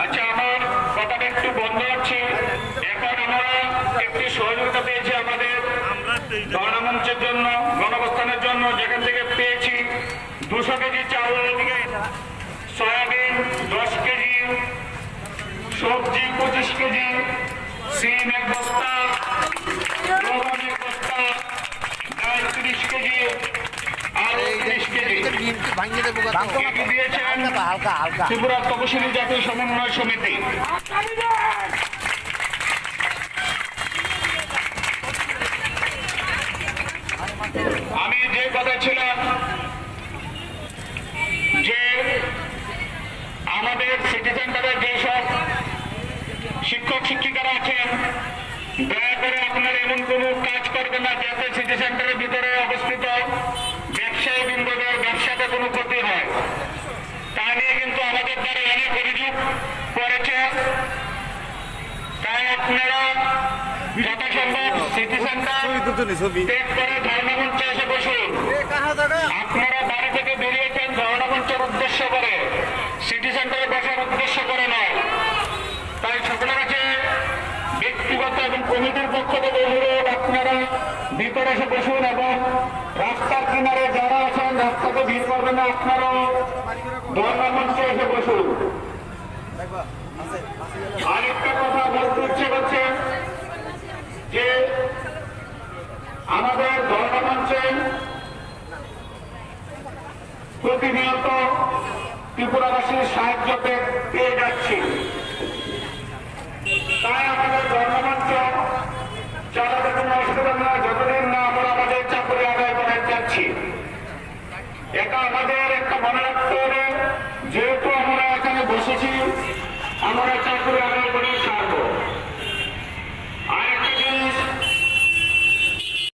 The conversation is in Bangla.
আচ্ছা, আমার কথাটা একটু বন্ধ হচ্ছে। এখন আমরা একটি সহযোগিতা পেয়েছি আমাদের গণমঞ্চের জন্য, গণঅবস্থানের জন্য, যেখান থেকে পেয়েছি 200 কেজি চাউল, সয়াবিন 10 কেজি, সবজি 25 কেজি, সিম 1 বস্তা, লবণ 1 বস্তা, ডাল 30 কেজি, আলু 30 কেজি দিয়েছেন ত্রিপুরা তপশিলি জাতীয় সমন্বয় সমিতি। আমি যে কথা ছিলাম যে আমাদের সিটি সেন্টারে যেসব শিক্ষক শিক্ষিকারা আছেন, দয়া করে আপনারা এমন কোনো কাজ করবেন না যাতে সিটি সেন্টারের ভিতরে অবস্থিত ব্যবসায়ী বৃন্দদের ব্যবসাতে কোনো ক্ষতি হয়। তা নিয়ে কিন্তু আমাদের দ্বারা অনেক অভিযোগ করেছে। তাই আপনারা যথাসম্ভব সিটি সেন্টার ত্যাগ করে ধর্মমঞ্চে এসে বসুন। আপনারা বাড়ি থেকে বেরিয়েছেন ধর্মমঞ্চের উদ্দেশ্য করে, সিটি সেন্টারে বসার উদ্দেশ্য করে নয়। তাই সকলের কাছে ব্যক্তিগত এবং কমিটির পক্ষ থেকে অনুরোধ, আপনারা ভিতরে এসে বসুন এবং রাস্তার কিনারে যারা আছেন রাস্তাতে ভিড় করবেন না, আপনারাও ধর্মমঞ্চে এসে বসুন। আরেকটা কথা বলতে ইচ্ছে করছে যে আমাদের ধর্মমঞ্চে প্রতিনিয়ত ত্রিপুরাবাসীর সাহায্য পেয়ে যাচ্ছি। তাই আমাদের ধর্মমঞ্চ চালাতে কোনো অসুবিধা নয় যতদিন না আমরা আমাদের চাকরি আদায় করে যাচ্ছি। এটা আমাদের একটা মনে রাখতে হবে, যেহেতু আমরা এখানে বসেছি, আমরা চাকরি